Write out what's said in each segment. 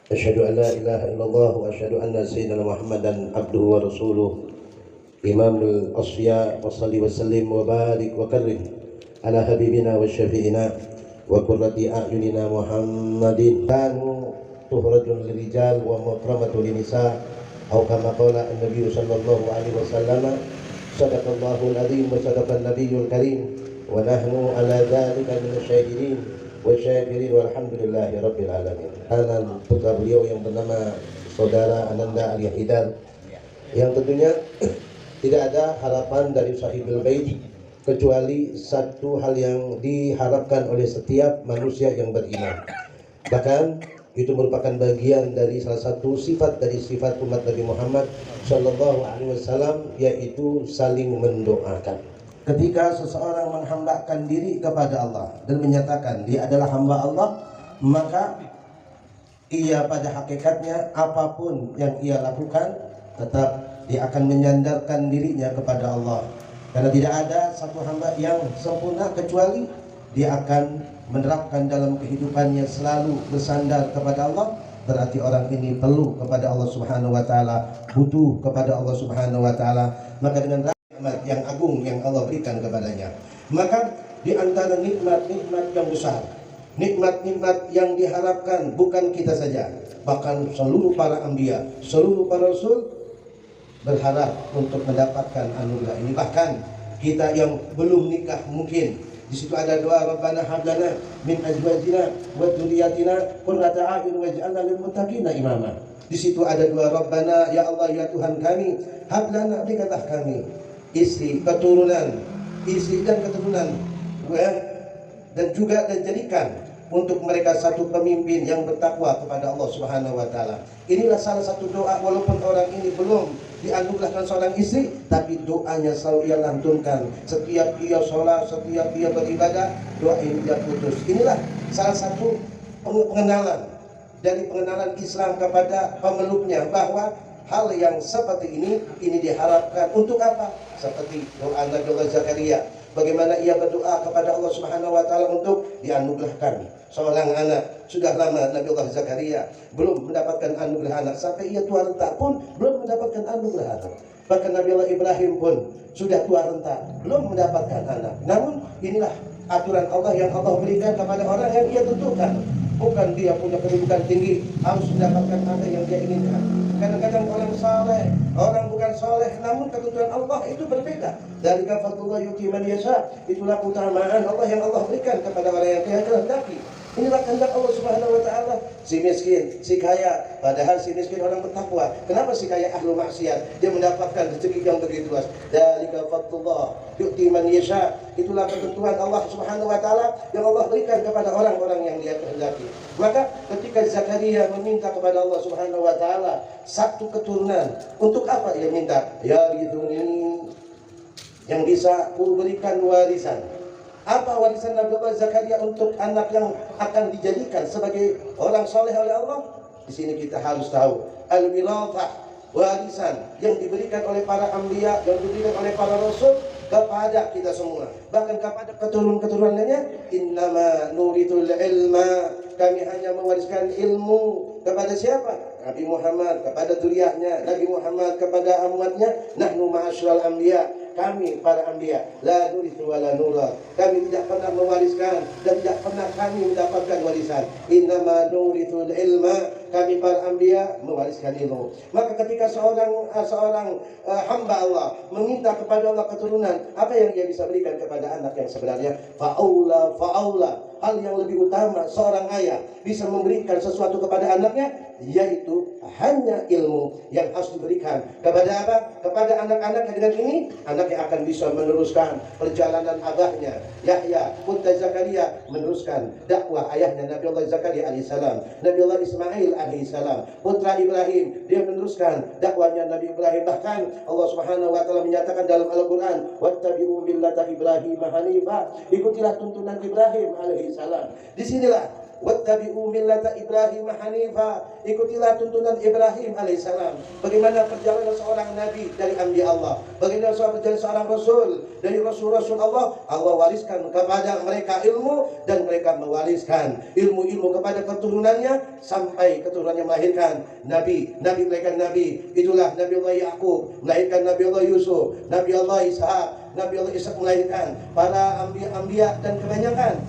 Asyhadu an la ilaha illallah wa asyhadu anna sayyidina Muhammadan abduhu wa rasuluh imamul asfiya wa salli wa sallim wa barik wa karrim ala habibina wa syafi'ina wa qurrati a'yunina Muhammadin kanu tuhrajul lirijal wa mukramatul linisa atau kama qala an-nabiy sallallahu alaihi wasallam sadaqallahu al-azim wa sadaqan nabiyyul karim wa nahnu ala dzalika minasyahidin wa syakirin walhamdulillahi rabbil alamin. Anak putra beliau yang bernama Saudara Ananda Al-Yahidar, yang tentunya tidak ada harapan dari sahibul bait kecuali satu hal yang diharapkan oleh setiap manusia yang beriman. Bahkan itu merupakan bagian dari salah satu sifat dari sifat umat Nabi Muhammad Shallallahu Alaihi Wasallam, yaitu saling mendoakan. Ketika seseorang menghambakan diri kepada Allah dan menyatakan dia adalah hamba Allah, maka ia pada hakikatnya apapun yang ia lakukan tetap dia akan menyandarkan dirinya kepada Allah. Karena tidak ada satu hamba yang sempurna kecuali dia akan menerapkan dalam kehidupannya selalu bersandar kepada Allah. Berarti orang ini perlu kepada Allah Subhanahu wa taala, butuh kepada Allah Subhanahu wa taala. Maka dengan nikmat yang agung yang Allah berikan kepadanya, maka di antara nikmat-nikmat yang besar, nikmat-nikmat yang diharapkan bukan kita saja, bahkan seluruh para anbiya, seluruh para rasul berharap untuk mendapatkan anugerah ini. Bahkan kita yang belum nikah, mungkin di situ ada doa Rabbana hab lana min azwajina wa dzurriyyatina qurrata a'yun waj'alna lil muttaqina imama. Di situ ada doa Rabbana, ya Allah ya Tuhan kami, hab lana, berikanlah kami istri, keturunan, istri dan keturunan, dan juga jadikan untuk mereka satu pemimpin yang bertakwa kepada Allah Subhanahu wa taala. Inilah salah satu doa, walaupun orang ini belum dianugerahkan seorang istri, tapi doanya selalu ia lantunkan. Setiap ia sholat, setiap ia beribadah, doa ini tidak putus. Inilah salah satu pengenalan dari pengenalan Islam kepada pemeluknya, bahwa hal yang seperti ini diharapkan untuk apa? Seperti doa Nabi Zakaria, bagaimana ia berdoa kepada Allah Subhanahu wa taala untuk dianugerahkan seorang anak. Sudah lama Nabi Zakaria belum mendapatkan anugerah anak, sampai ia tua renta pun belum mendapatkan anugerah anak. Bahkan Nabi Ibrahim pun sudah tua renta belum mendapatkan anak. Namun inilah aturan Allah yang Allah berikan kepada orang yang ia tentukan. Bukan dia punya kedudukan tinggi harus mendapatkan apa yang dia inginkan. Kadang-kadang orang saleh, orang bukan saleh, namun ketentuan Allah itu berbeda. Dari fadlullah yuti man yasha, itulah keutamaan Allah yang Allah berikan kepada orang yang dia kehendaki. Inilah kehendak Allah Subhanahu wa taala. Si miskin, si kaya, padahal si miskin orang bertakwa. Kenapa si kaya ahlu maksiat? Dia mendapatkan rezeki yang begitu luas. Dzalika fadlullah yu'ti man yasha. Itulah ketentuan Allah Subhanahu wa taala yang Allah berikan kepada orang-orang yang dia kehendaki. Maka ketika Zakaria meminta kepada Allah Subhanahu wa taala satu keturunan, untuk apa ia minta? Ya riduni, yang bisa kuberikan warisan. Apa warisan Nabi Zakaria untuk anak yang akan dijadikan sebagai orang soleh oleh Allah? Di sini kita harus tahu al-wirasah, warisan yang diberikan oleh para anbiya, yang diberikan oleh para rasul kepada kita semua, bahkan kepada keturunan-keturunannya. Innama nuritul ilma, kami hanya mewariskan ilmu kepada siapa? Nabi Muhammad kepada zuriyahnya, Nabi Muhammad kepada umatnya. Nahnu ma'asyiral anbiya, kami para anbiya, la nurithu wa la nura, kami tidak pernah mewariskan dan tidak pernah kami mendapatkan warisan. Innama nurithul ilma, kami para anbiya mewariskan ilmu. Maka ketika seorang hamba Allah meminta kepada Allah keturunan, apa yang dia bisa berikan kepada anak yang sebenarnya? Fa'aula, hal yang lebih utama seorang ayah bisa memberikan sesuatu kepada anaknya, yaitu hanya ilmu yang harus diberikan kepada apa? Kepada anak-anak. Dengan ini anak yang akan bisa meneruskan perjalanan abahnya Yahya putra Zakaria, meneruskan dakwah ayahnya Nabi Allah Zakaria alaihissalam, Nabi Allah Ismail alaihissalam, putra Ibrahim, dia meneruskan dakwahnya Nabi Ibrahim. Bahkan Allah Subhanahu wa taala menyatakan dalam Al-Qur'an, wattabi'u millata Ibrahim hanifa, ikutilah tuntunan Ibrahim alaihissalam. Disinilah wattabi'u millata Ibrahim hanifa. Ikutilah tuntunan Ibrahim alaihissalam. Bagaimana perjalanan seorang nabi dari anbiya Allah, bagaimana perjalanan seorang rasul dari rasul-rasul Allah. Allah wariskan kepada mereka ilmu, dan mereka mewariskan ilmu-ilmu kepada keturunannya sampai keturunannya melahirkan nabi. Nabi melahirkan nabi. Itulah Nabi Allah Yaqub melahirkan Nabi Allah Yusuf, Nabi Allah Ishak, Nabi Allah Ishak melahirkan para anbiya dan kebanyakan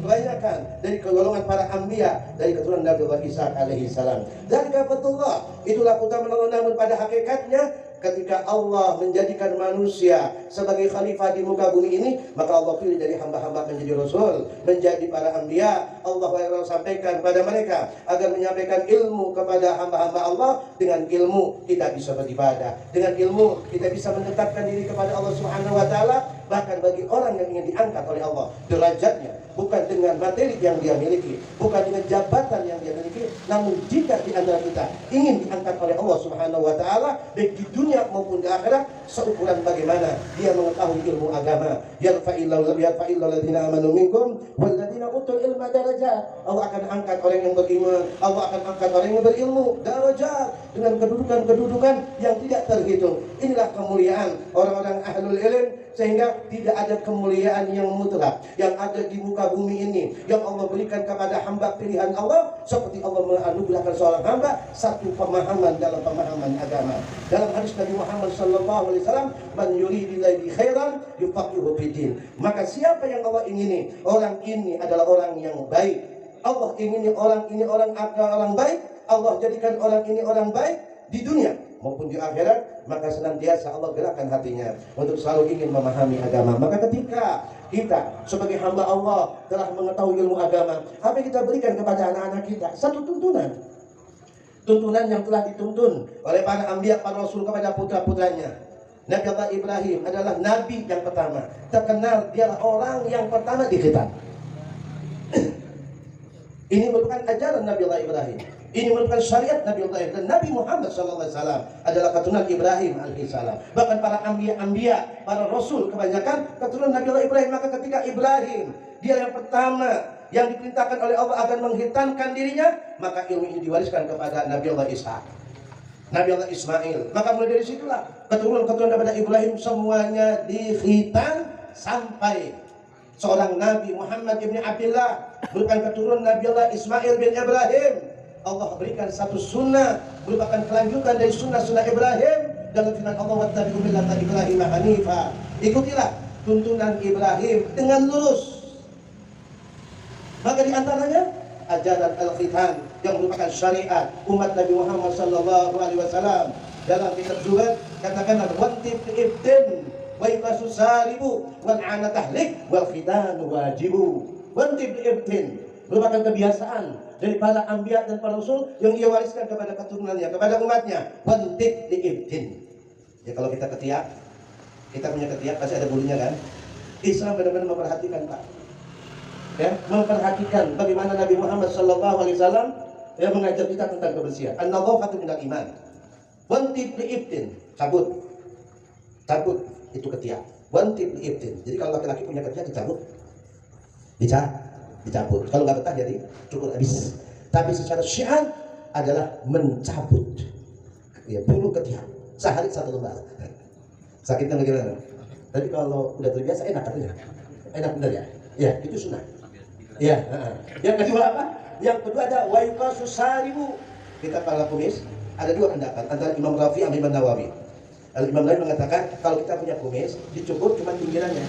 kebanyakan dari golongan para anbiya dari keturunan Nabi Allah Ishak alaihi salam. Dan kafatullah, itulah keutamaan Allah. Namun pada hakikatnya ketika Allah menjadikan manusia sebagai khalifah di muka bumi ini, maka Allah pilih dari hamba-hamba menjadi rasul, menjadi para anbiya. Allah sampaikan pada mereka agar menyampaikan ilmu kepada hamba-hamba Allah. Dengan ilmu kita bisa beribadah, dengan ilmu kita bisa mendekatkan diri kepada Allah Subhanahu wa taala. Bahkan bagi orang yang ingin diangkat oleh Allah derajatnya, bukan dengan materi yang dia miliki, bukan dengan jabatan yang dia miliki, namun jika di antara kita ingin diangkat oleh Allah Subhanahu wa taala baik di dunia maupun di akhirat, seukuran bagaimana dia mengetahui ilmu agama. Yarfa'illahu alladziina aamanu minkum walladziina utul ilma darajat. Allah akan angkat orang yang beriman, Allah akan angkat orang yang berilmu darajat, dengan kedudukan yang tidak terhitung. Inilah kemuliaan orang-orang ahlul ilm, sehingga tidak ada kemuliaan yang mutlak yang ada di muka bumi ini yang Allah berikan kepada hamba pilihan Allah, seperti Allah menganugerahkan seorang hamba satu pemahaman dalam pemahaman agama. Dalam hadis Nabi Muhammad sallallahu alaihi wasallam, man yuridillahi khairan yufaqihuhu fiddin. Maka siapa yang Allah ingini, orang ini adalah orang yang baik. Allah ingini orang ini orang baik, Allah jadikan orang ini orang baik di dunia maupun di akhirat, maka senantiasa Allah gerakkan hatinya untuk selalu ingin memahami agama. Maka ketika kita sebagai hamba Allah telah mengetahui ilmu agama, apa yang kita berikan kepada anak-anak kita? Satu tuntunan yang telah dituntun oleh para anbiya, para rasul kepada putra-putranya. Nabi Allah Ibrahim adalah nabi yang pertama, terkenal dialah orang yang pertama dikhitab. Ini merupakan ajaran Nabi Allah Ibrahim. Ini merupakan syariat Nabi Allah Ibrahim. Dan Nabi Muhammad SAW adalah keturunan Ibrahim alaihissalam. Bahkan para anbiya, para rasul kebanyakan keturunan Nabi Allah Ibrahim. Maka ketika Ibrahim, dia yang pertama yang diperintahkan oleh Allah agar menghitamkan dirinya, maka ilmu ini diwariskan kepada Nabi Allah Ishak, Nabi Allah Ismail. Maka mulai dari situlah keturunan-keturunan daripada Ibrahim semuanya dihitam sampai seorang Nabi Muhammad ibn Abdullah merupakan keturunan Nabi Allah Ismail bin Ibrahim. Allah berikan satu sunnah merupakan kelanjutan dari sunnah-sunnah Ibrahim dalam firman Allah, wattabi'u millata Ibrahim hanifa. Ikutilah tuntunan Ibrahim dengan lurus. Maka di antaranya ajaran al-khitan yang merupakan syariat umat Nabi Muhammad sallallahu alaihi wasallam. Dalam kitab Zuhud katakan wantib ibtin wa ifasusaribu wal ana tahlik wal khitan wajibu. Wantib ibtin merupakan kebiasaan dari para anbiya dan para rasul yang ia wariskan kepada keturunannya, kepada umatnya. Wantib ibtin. Ya, kalau kita ketiak, kita punya ketiak pasti ada bulunya kan? Islam benar-benar memperhatikan, Pak. Ya, memperhatikan bagaimana Nabi Muhammad SAW yang mengajar kita tentang kebersihan. An-nadhafatu minal iman. Wantib ibtin, cabut itu ketiak. Wantib ibtin. Jadi kalau laki-laki punya ketiak dicabut, dicabut. Kalau nggak betah jadi cukur habis. Tapi secara syiar adalah mencabut ya bulu ketiak sehari satu lembar. Sakitnya bagaimana? Tapi kalau udah terbiasa enak katanya. Enak benar ya? Ya, itu sunnah. Ya. Yang kedua apa? Yang kedua ada waiqasus saribu. Kita para kumis ada dua pendapat antara Imam Rafi dan Imam Nawawi. Imam Nawawi mengatakan kalau kita punya kumis dicukur cuma pinggirannya.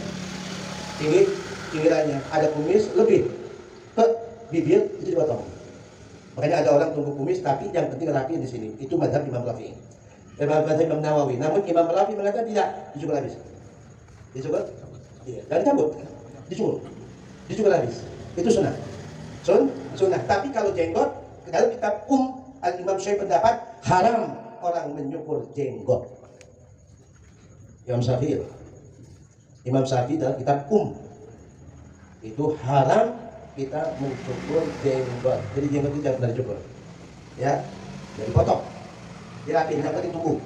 Pinggirannya ada kumis lebih ke bibir itu dipotong. Makanya ada orang tumbuh kumis tapi yang penting rapi di sini. Itu mazhab Imam Rafi. Mazhab Imam Nawawi. Namun Imam Rafi mengatakan tidak, dicukur habis. Dicukur? Iya. Dan cabut. Dicukur habis. Itu sunnah. Sunnah. Tapi kalau jenggot, dalam kitab Al-Imam Syafi'i pendapat haram orang menyukur jenggot. Imam Syafi'i dalam kitab itu haram kita mencukur jenggot. Jadi jenggot itu jangan dicukur. Ya, jadi potong. Dirapiin, yang penting tumbuh.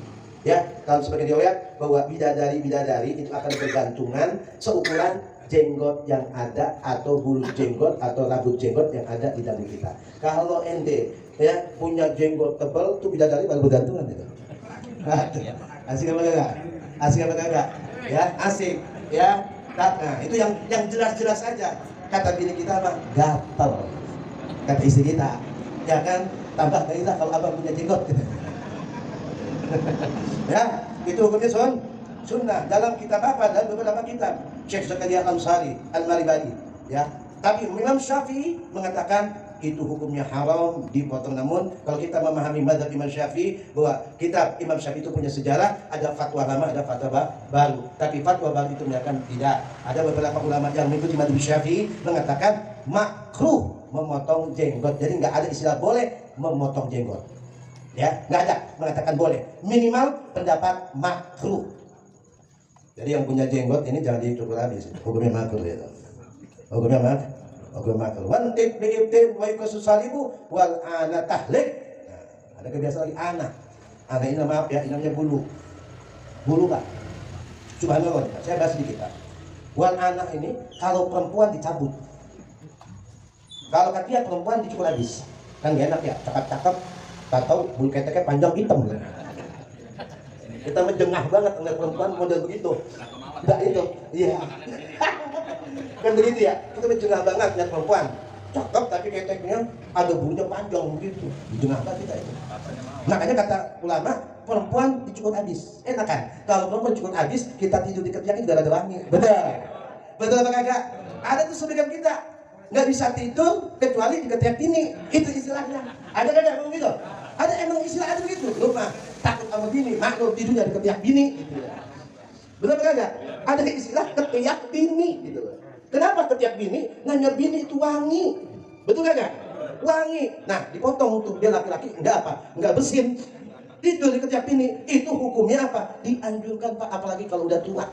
Ya, kalau sebagian riwayat bahwa bidadari itu akan bergantungan seukuran jenggot yang ada atau bulu jenggot atau rambut jenggot yang ada di dalam kita. Kalau ente ya punya jenggot tebal tuh bidadari baru bergantungan itu. Asik apa kagak? Asik apa kagak? Ya asik ya. Nah itu yang jelas-jelas aja. Kata bini kita apa? Gatel. Kata istri kita, ya kan? Tambah kita kalau abang punya jenggot gitu. Ya, itu hukumnya sunnah dalam kitab apa? Dalam beberapa kitab. Syekh Zakaria Al-Ansari, Al-Maribadi, ya. Tapi Imam Syafi'i mengatakan itu hukumnya haram dipotong. Namun kalau kita memahami mazhab Imam Syafi'i bahwa kitab Imam Syafi'i itu punya sejarah, ada fatwa lama, ada fatwa baru. Tapi fatwa baru itu menyatakan tidak. Ada beberapa ulama yang mengikuti mazhab Syafi'i mengatakan makruh memotong jenggot. Jadi nggak ada istilah boleh memotong jenggot. Ya, nggak ada mengatakan boleh. Minimal pendapat makruh. Jadi yang punya jenggot ini jangan dicukur habis. Hukumnya makruh itu. Hukumnya makruh. Hukum makruh. Wan ibtin wa yukasusalibu wal ana tahlik. Nah, ada kebiasaan lagi anak. Anak ini maaf ya, ini namanya bulu. Bulu Pak. Subhanallah. Saya bahas sedikit Pak. Wal anak ini kalau perempuan dicabut. Kalau katiak perempuan dicukur habis. Kan gak enak ya, cakep-cakep. Atau bulu keteknya panjang hitam. Kita menjengah banget ngeliat perempuan model begitu. Enggak itu, iya. Kan begitu ya, kita menjengah banget ngeliat perempuan. Cakep tapi keteknya ada bulunya panjang begitu. Menjengah banget kita itu. Makanya kata ulama, perempuan dicukur habis. Enak kan? Kalau perempuan dicukur habis, kita tidur di ketiaknya juga ada wangi. Betul. Betul apa kagak? Ada tuh sebagian kita nggak bisa tidur kecuali di ketiak bini. Itu istilahnya. Ada kagak ngomong gitu? Ada emang istilah ada begitu. Lu mah takut sama bini, maklum tidurnya di ketiak bini gitu ya. Betul apa kagak? Ada istilah ketiak bini gitu. Kenapa ketiak bini? Nanya bini itu wangi. Betul kagak? Wangi. Nah, dipotong tuh dia laki-laki enggak apa? Enggak bersin. Tidur di ketiak bini, itu hukumnya apa? Dianjurkan Pak, apalagi kalau udah tua.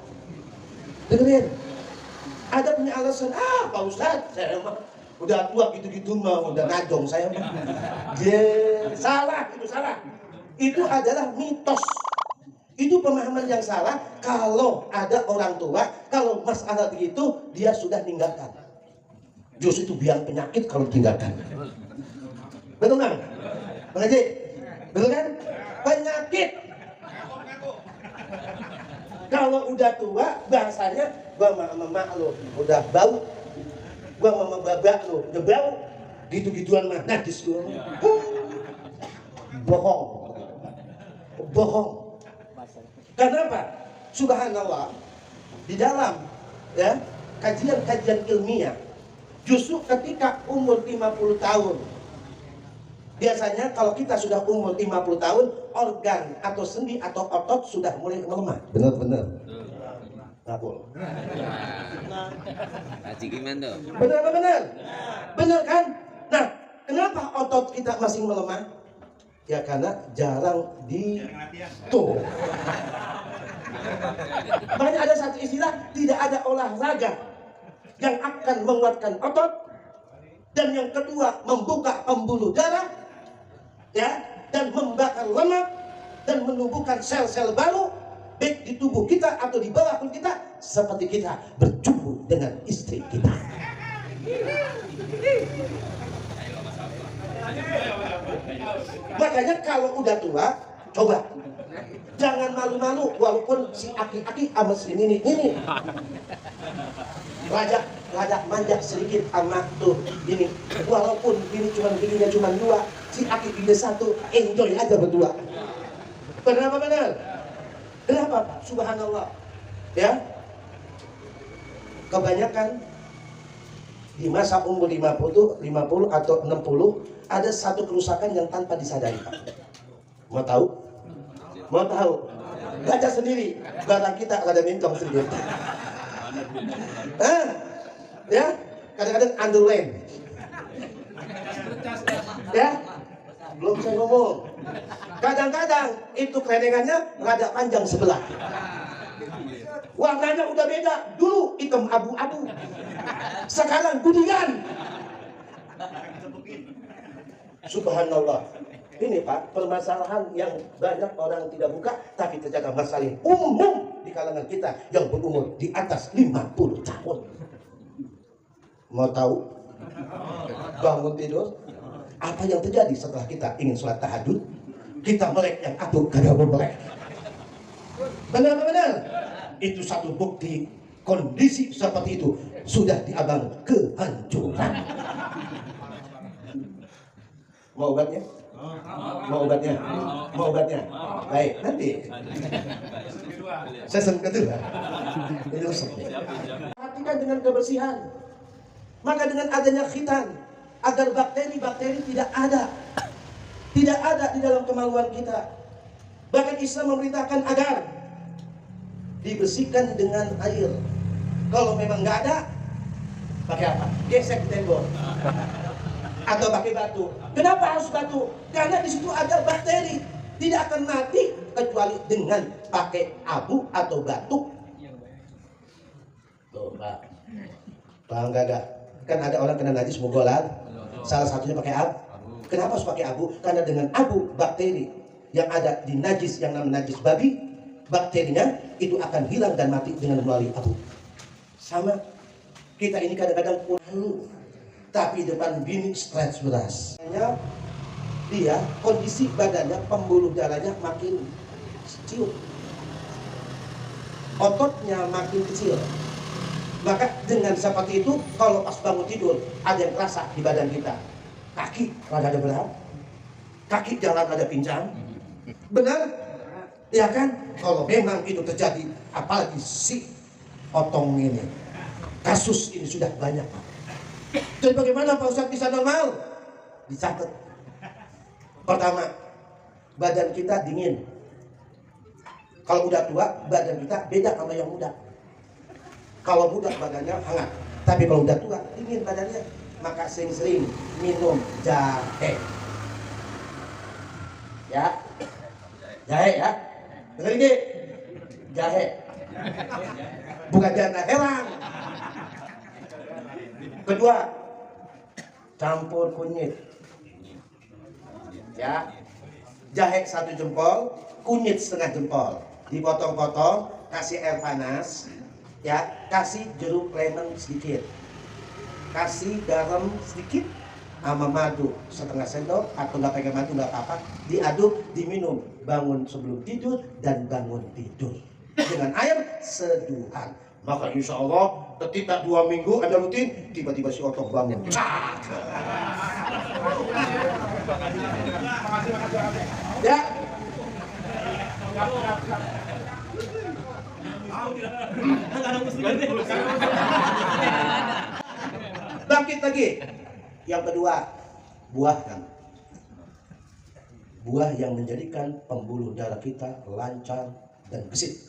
Dengerin. Ada punya alasan, Pak Ustadz, saya mah udah tua gitu-gitu mah, udah najong saya mah. Salah, itu salah. Itu adalah mitos. Itu pemahaman yang salah. Kalau ada orang tua, kalau masalah begitu, dia sudah tinggalkan. Justru itu biang penyakit kalau tinggalkan. Betul kan? Bang Haji? Betul kan? Penyakit. Kalau udah tua, bahasanya gua sama emak lo udah bau, gua sama babak lo udah bau, gitu-gituan mah najis gua. Bohong. Bohong. Kenapa? Subhanallah. Di dalam ya kajian-kajian ilmiah, justru ketika umur 50 tahun, biasanya kalau kita sudah umur 50 tahun, organ atau sendi atau otot sudah mulai melemah. Benar-benar. Ngapul. Benar apa benar? Benar kan? Nah, kenapa otot kita masih melemah? Ya karena jarang tuh. Makanya ada satu istilah, tidak ada olahraga yang akan menguatkan otot, dan yang kedua membuka pembuluh darah, ya, dan membakar lemak dan menumbuhkan sel-sel baru baik di tubuh kita atau di bawah pun kita, seperti kita berjumpa dengan istri kita. Makanya kalau udah tua, coba jangan malu-malu, walaupun si aki-aki sama si ini rajak manjak sedikit sama tuh ini, walaupun ini giginya cuma dua, si aki giginya satu, enjoy aja berdua. Benar apa benar? Kenapa? Subhanallah. Ya. Kebanyakan di masa umur 50 atau 60 ada satu kerusakan yang tanpa disadari, Pak. Mau tahu? Mau tahu? Baca sendiri. Barang kita ada mincong sendiri. Ya, kadang-kadang underline. Ya, belum saya ngomong. Kadang-kadang itu kerenengannya rada panjang sebelah. Warnanya udah beda. Dulu hitam abu-abu. Sekarang kuningan. Subhanallah. Ini Pak, permasalahan yang banyak orang tidak buka, tapi ternyata masalah umum di kalangan kita yang berumur di atas 50 tahun. Mau tahu? Bangun tidur, apa yang terjadi setelah kita ingin sholat tahajud? Kita melek yang atuh kagak melek. Benar-benar itu satu bukti kondisi seperti itu sudah diabang kehancuran. Mau obatnya? Mau obatnya? Mau obatnya? Baik, nanti. Sesen kedua. Ini resepnya. Perhatikan dengan kebersihan. Maka dengan adanya khitan, agar bakteri-bakteri tidak ada di dalam kemaluan kita. Bahkan Islam memerintahkan agar dibersihkan dengan air. Kalau memang nggak ada, pakai apa? Gesek tembok atau pakai batu. Kenapa harus batu? Karena di situ ada bakteri, tidak akan mati kecuali dengan pakai abu atau batu. Tuh, Pak. Paham gak? Kan ada orang kena najis mugolan, salah satunya pakai abu. Kenapa harus pakai abu? Karena dengan abu bakteri yang ada di najis yang namanya najis babi, bakterinya itu akan hilang dan mati dengan melalui abu. Sama kita ini kadang-kadang malu, tapi depan bini stres beras. Dia kondisi badannya, pembuluh darahnya makin kecil, ototnya makin kecil. Maka dengan seperti itu, kalau pas bangun tidur ada yang terasa di badan kita, kaki rada berat, kaki jalan rada pincang, benar? Ya kan? Kalau memang itu terjadi, apalagi si otong ini, kasus ini sudah banyak. Dan bagaimana Pak Ustadz bisa normal? Dicatat. Pertama, badan kita dingin. Kalau udah tua, badan kita beda sama yang muda. Kalau muda badannya hangat, tapi kalau udah tua dingin badannya. Maka sering-sering minum jahe. Ya, jahe ya. Dengar ini, jahe. Bukan janda hewan. Kedua, campur kunyit. Ya, jahe 1 jempol, kunyit setengah jempol, dipotong-potong, kasih air panas. Ya, kasih jeruk lemon sedikit, kasih garam sedikit, sama madu setengah sendok, atau nggak pakai madu nggak apa-apa, diaduk, diminum, bangun sebelum tidur dan bangun tidur dengan air seduhan. Maka insya Allah ketika 2 minggu ada rutin, tiba-tiba si otong bangun. Ya. Bangkit lagi. Yang kedua, buahkan. Buah yang menjadikan pembuluh darah kita lancar dan gesit.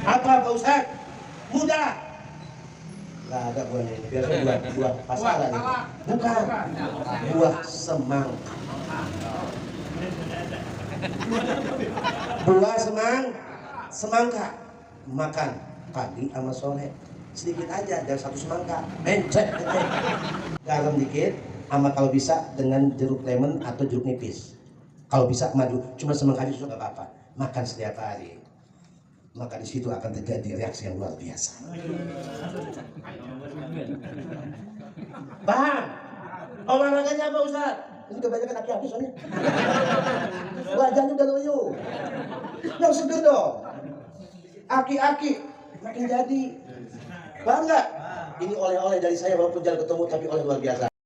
Apa Pak Ustaz? Mudah. Gak ada buahnya ini. Biasanya buah pasaran ini. Bukan. Buah semangka. Buah semangka. Makan pagi sama sore. Sedikit aja, dan 1 semangka. Mencet. Garam dikit. Sama kalau bisa dengan jeruk lemon atau jeruk nipis. Kalau bisa madu. Cuma semangka aja sudah gak apa-apa. Makan setiap hari. Maka di situ akan terjadi reaksi yang luar biasa. Paham? Olahraganya apa Ustaz? Ini kebanyakan aki-aki soalnya. Wajahnya udah loyo. Yang seger dong. Aki-aki makin jadi. Paham nggak? Ini oleh-oleh dari saya walaupun jarang ketemu tapi oleh luar biasa.